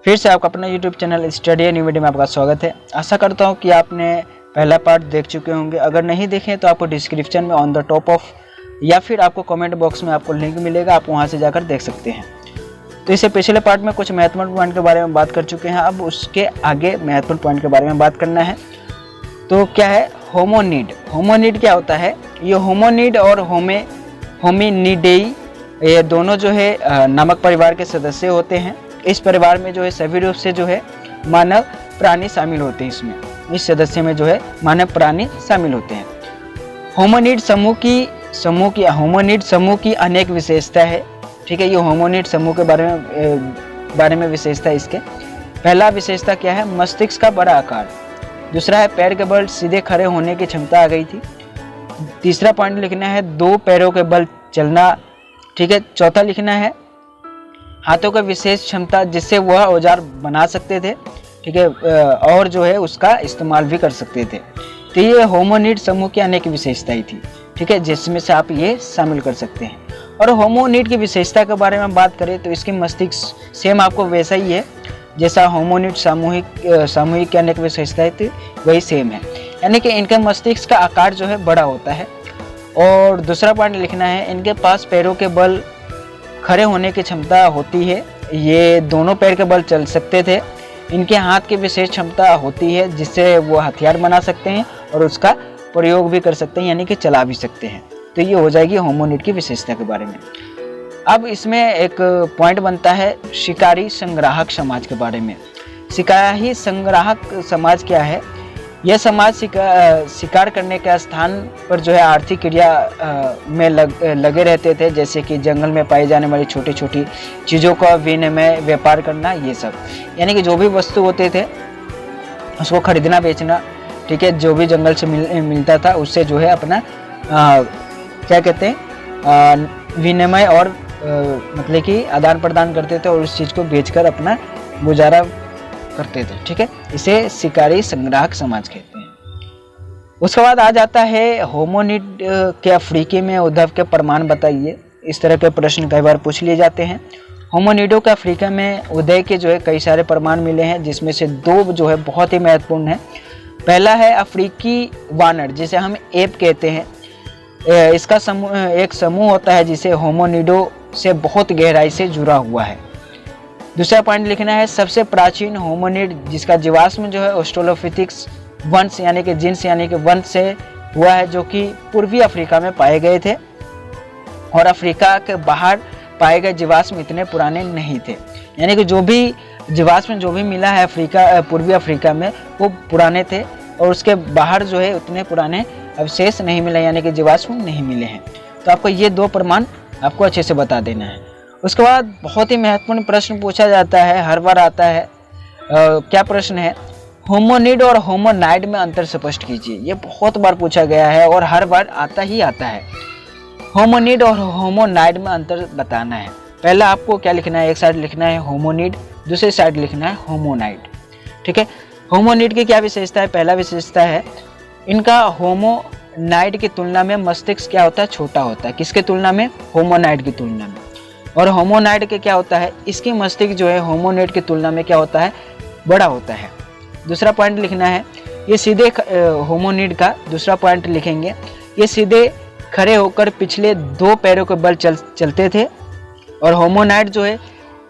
फिर से आपका अपना YouTube channel study new video में आपका स्वागत है। आशा करता हूँ कि आपने पहला पार्ट देख चुके होंगे। अगर नहीं देखें तो आपको डिस्क्रिप्शन में ऑन द टॉप ऑफ या फिर आपको कमेंट बॉक्स में आपको लिंक मिलेगा, आप वहाँ से जाकर देख सकते हैं। तो इससे पिछले पार्ट में कुछ महत्वपूर्ण पॉइंट के बारे में बात कर चुके हैं, अब उसके आगे महत्वपूर्ण पॉइंट के बारे में बात करना है। तो क्या है होमोनिड? होमोनिड क्या होता है? ये होमोनिड और होमिनिडेई ये दोनों जो है नामक परिवार के सदस्य होते हैं। इस परिवार में जो है सभी रूप से जो है मानव प्राणी शामिल होते हैं। इसमें इस सदस्य में जो है मानव प्राणी शामिल होते हैं। होमोनिड समूह की अनेक विशेषता है। ठीक है, ये होमोनिड समूह के बारे में विशेषता है इसके। पहला विशेषता क्या है? मस्तिष्क का बड़ा आकार। दूसरा है पैर के बल सीधे खड़े होने की क्षमता आ गई थी। तीसरा पॉइंट लिखना है दो पैरों के बल चलना। ठीक है, चौथा लिखना है हाथों का विशेष क्षमता जिससे वह औजार बना सकते थे। ठीक है, और जो है उसका इस्तेमाल भी कर सकते थे। तो ये होमोनिड समूह की अनेक विशेषताएं थी। ठीक है, जिसमें से आप ये शामिल कर सकते हैं। और होमोनिड की विशेषता के बारे में बात करें तो इसकी मस्तिष्क सेम आपको वैसा ही है जैसा होमोनिड सामूहिक की अनेक विशेषताएं थी, वही सेम है। यानी कि इनका मस्तिष्क का आकार जो है बड़ा होता है। और दूसरा पॉइंट लिखना है इनके पास पैरों के बल खड़े होने की क्षमता होती है। ये दोनों पैर के बल चल सकते थे। इनके हाथ की विशेष क्षमता होती है जिससे वो हथियार बना सकते हैं और उसका प्रयोग भी कर सकते हैं, यानी कि चला भी सकते हैं। तो ये हो जाएगी होमोनिड की विशेषता के बारे में। अब इसमें एक पॉइंट बनता है शिकारी संग्राहक समाज के बारे में। शिकारी संग्राहक समाज क्या है? यह समाज शिकार करने के स्थान पर जो है आर्थिक क्रिया में लगे रहते थे, जैसे कि जंगल में पाई जाने वाली छोटी छोटी चीज़ों का विनिमय व्यापार करना, ये सब। यानी कि जो भी वस्तु होते थे उसको खरीदना बेचना। ठीक है, जो भी जंगल से मिलता था उससे जो है अपना क्या कहते हैं विनिमय और मतलब कि आदान प्रदान करते थे और उस चीज़ को बेचकर अपना गुजारा करते थे। ठीक है, इसे शिकारी संग्राहक समाज कहते हैं। उसके बाद आ जाता है होमोनिड के अफ्रीकी में उद्भव के प्रमाण बताइए। इस तरह के प्रश्न कई बार पूछ लिए जाते हैं। होमोनिडो के अफ्रीका में उदय के जो है कई सारे प्रमाण मिले हैं, जिसमें से दो जो है बहुत ही महत्वपूर्ण है। पहला है अफ्रीकी वानर, जिसे हम एप कहते हैं। इसका एक समूह होता है जिसे होमोनिडो से बहुत गहराई से जुड़ा हुआ है। दूसरा पॉइंट लिखना है सबसे प्राचीन होमोनिड जिसका जीवाश्म जो है ऑस्ट्रेलोपिथेकस वंश यानी कि जिन्स यानी कि वंश से हुआ है, जो कि पूर्वी अफ्रीका में पाए गए थे। और अफ्रीका के बाहर पाए गए जीवाश्म इतने पुराने नहीं थे। यानी कि जो भी जीवाश्म जो भी मिला है पूर्वी अफ्रीका में वो पुराने थे, और उसके बाहर जो है उतने पुराने अवशेष नहीं मिले, यानी कि जीवाश्म नहीं मिले हैं। तो आपको ये दो प्रमाण आपको अच्छे से बता देना है। उसके बाद बहुत ही महत्वपूर्ण प्रश्न पूछा जाता है, हर बार आता है। क्या प्रश्न है? होमोनिड और होमोनाइड में अंतर स्पष्ट कीजिए। ये बहुत बार पूछा गया है और हर बार आता है। होमोनिड और होमोनाइड में अंतर बताना है। पहला आपको क्या लिखना है? एक साइड लिखना है होमोनिड, दूसरी साइड लिखना है होमोनाइड। ठीक है, होमोनिड की क्या विशेषता है? पहला विशेषता है इनका होमोनाइड की तुलना में मस्तिष्क क्या होता है? छोटा होता है। किसके तुलना में? होमोनाइड की तुलना में। और होमोनाइड के क्या होता है? इसकी मस्तिष्क जो है होमोनाइड की तुलना में क्या होता है? बड़ा होता है। दूसरा पॉइंट लिखना है ये सीधे होमोनिड का दूसरा पॉइंट लिखेंगे, ये सीधे खड़े होकर पिछले दो पैरों के बल चलते थे। और होमोनाइड जो है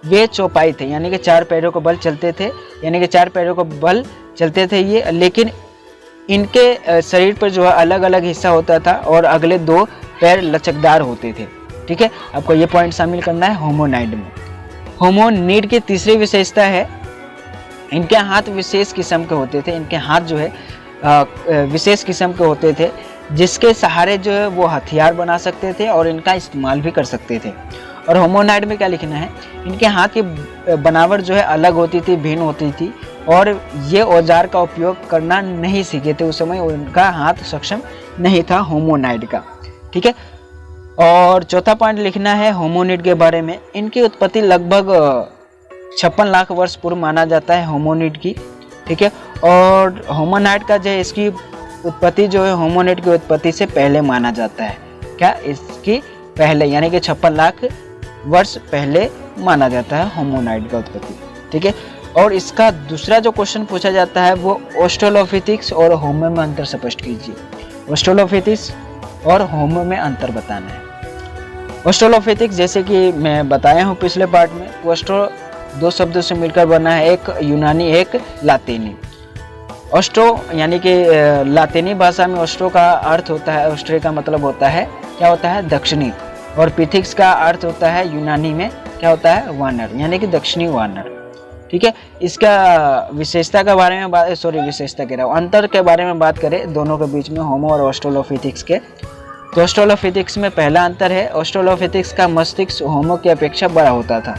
वे चौपाई थे, यानी कि चार पैरों को बल चलते थे, यानी कि चार पैरों को बल चलते थे ये, लेकिन इनके शरीर पर जो है अलग अलग हिस्सा होता था और अगले दो पैर लचकदार होते थे। ठीक है, आपको ये पॉइंट शामिल करना है होमोनाइड में। होमोनिड की तीसरी विशेषता है इनके हाथ विशेष किस्म के होते थे। इनके हाथ जो है विशेष किस्म के होते थे जिसके सहारे जो है वो हथियार बना सकते थे और इनका इस्तेमाल भी कर सकते थे। और होमोनाइड में क्या लिखना है? इनके हाथ की बनावट जो है अलग होती थी, भिन्न होती थी, और ये औजार का उपयोग करना नहीं सीखे थे। उस समय उनका हाथ सक्षम नहीं था होमोनाइड का। ठीक है, और चौथा पॉइंट लिखना है होमोनिड के बारे में। इनकी उत्पत्ति लगभग 56 लाख वर्ष पूर्व माना जाता है होमोनिड की। ठीक है, और होमोनाइड का जो है इसकी उत्पत्ति जो है होमोनिड की उत्पत्ति से पहले माना जाता है। क्या? इसकी पहले, यानी कि 56 लाख वर्ष पहले माना जाता है होमोनाइड का उत्पत्ति। ठीक है। और इसका दूसरा जो क्वेश्चन पूछा जाता है वो ऑस्ट्रेलोपिथेक्स और होमो में अंतर स्पष्ट कीजिए। ऑस्ट्रेलोपिथेक्स और होमो में अंतर बताना है। ऑस्ट्रेलोपिथेक्स जैसे कि मैं बताया हूँ पिछले पार्ट में, ऑस्ट्रो दो शब्दों से मिलकर बना है, एक यूनानी एक लातीनी। ऑस्ट्रो यानी कि लातीनी भाषा में ऑस्ट्रो का अर्थ होता है, ऑस्ट्रे का मतलब होता है क्या होता है दक्षिणी, और पिथिक्स का अर्थ होता है यूनानी में क्या होता है वानर, यानी कि दक्षिणी वानर, ठीक है। इसका विशेषता के बारे में विशेषता कह रहा हूँ, अंतर के बारे में बात करें दोनों के बीच में, होमो और ऑस्ट्रेलोपिथेक्स के, तो ऑस्ट्रेलोपिथेक्स में पहला अंतर है, ऑस्ट्रेलोपिथेक्स का मस्तिष्क होमो की अपेक्षा बड़ा होता था,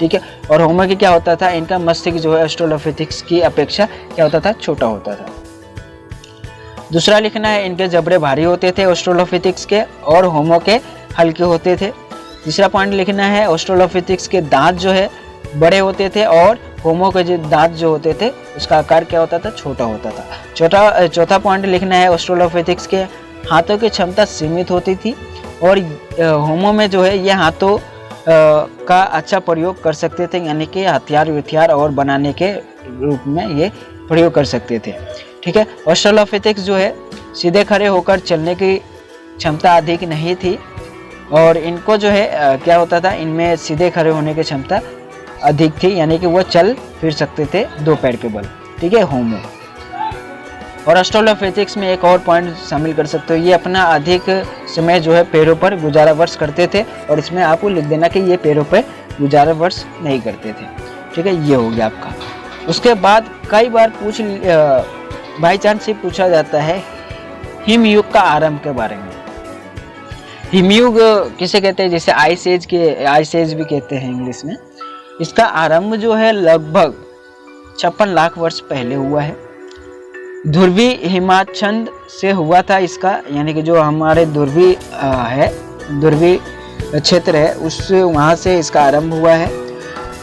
ठीक है। और होमो की क्या होता था, इनका मस्तिष्क जो है ऑस्ट्रेलोपिथेक्स की अपेक्षा क्या होता था, छोटा होता था। दूसरा लिखना है, इनके जबड़े भारी होते थे ऑस्ट्रेलोपिथेक्स के और होमो के हल्के होते थे। तीसरा पॉइंट लिखना है, ऑस्ट्रेलोपिथेक्स के दांत जो है बड़े होते थे और होमो के जो दांत जो होते थे उसका आकार क्या होता था, छोटा होता था। चौथा पॉइंट लिखना है, ऑस्ट्रेलोपिथेक्स के हाथों की क्षमता सीमित होती थी और होमो में जो है ये हाथों का अच्छा प्रयोग कर सकते थे, यानी कि हथियार और बनाने के रूप में ये प्रयोग कर सकते थे, ठीक है। ऑस्ट्रेलोपिथेक्स जो है सीधे खड़े होकर चलने की क्षमता अधिक नहीं थी और इनको जो है क्या होता था, इनमें सीधे खड़े होने की क्षमता अधिक थी, यानी कि वो चल फिर सकते थे दो पैर के बल, ठीक है, होमो। और ऑस्ट्रेलोपिथेक्स में एक और पॉइंट शामिल कर सकते हो, ये अपना अधिक समय जो है पैरों पर गुजारा वर्ष करते थे, और इसमें आपको लिख देना कि ये पैरों पर गुजारा वर्ष नहीं करते थे, ठीक है, ये हो गया आपका। उसके बाद कई बार बाई चांस से पूछा जाता है हिमयुग का आरंभ के बारे में। हिमयुग किसे कहते हैं, जैसे आइस एज भी कहते हैं इंग्लिश में। इसका आरंभ जो है लगभग 56 लाख वर्ष पहले हुआ है। ध्रुवी हिमाच्छाद से हुआ था इसका, यानी कि जो हमारे ध्रुवी क्षेत्र है उससे, वहाँ से इसका आरंभ हुआ है।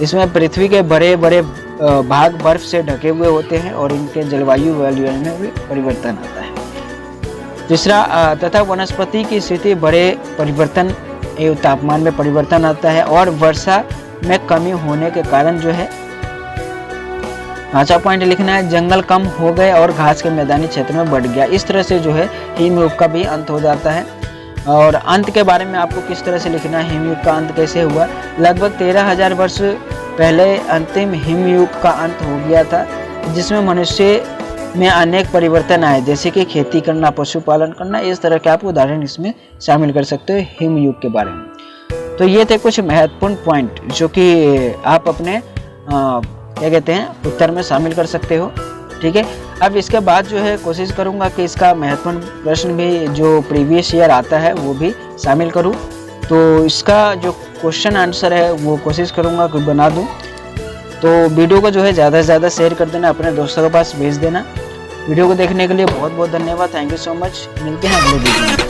इसमें पृथ्वी के बड़े बड़े भाग बर्फ से ढके हुए होते हैं और इनके जलवायु में भी परिवर्तन आता है। तीसरा तथा वनस्पति की स्थिति बड़े परिवर्तन एवं तापमान में परिवर्तन आता है और वर्षा में कमी होने के कारण जो है। पांचवा पॉइंट लिखना है, जंगल कम हो गए और घास के मैदानी क्षेत्र में बढ़ गया। इस तरह से जो है हिमयुग का भी अंत हो जाता है। और अंत के बारे में आपको किस तरह से लिखना है, हिमयुग का अंत कैसे हुआ। लगभग 13,000 वर्ष पहले अंतिम हिमयुग का अंत हो गया था, जिसमें मनुष्य में अनेक परिवर्तन आए, जैसे कि खेती करना, पशुपालन करना। इस तरह के आप उदाहरण इसमें शामिल कर सकते हो हिमयुग के बारे में। तो ये थे कुछ महत्वपूर्ण पॉइंट जो कि आप अपने क्या कहते हैं उत्तर में शामिल कर सकते हो, ठीक है। अब इसके बाद जो है कोशिश करूंगा कि इसका महत्वपूर्ण प्रश्न भी जो प्रीवियस ईयर आता है वो भी शामिल करूं। तो इसका जो क्वेश्चन आंसर है वो कोशिश करूंगा कि बना दूं। तो वीडियो को जो है ज़्यादा से ज़्यादा शेयर कर देना, अपने दोस्तों के पास भेज देना। वीडियो को देखने के लिए बहुत बहुत धन्यवाद। Thank you so much. मिलते हैं अगले वीडियो में।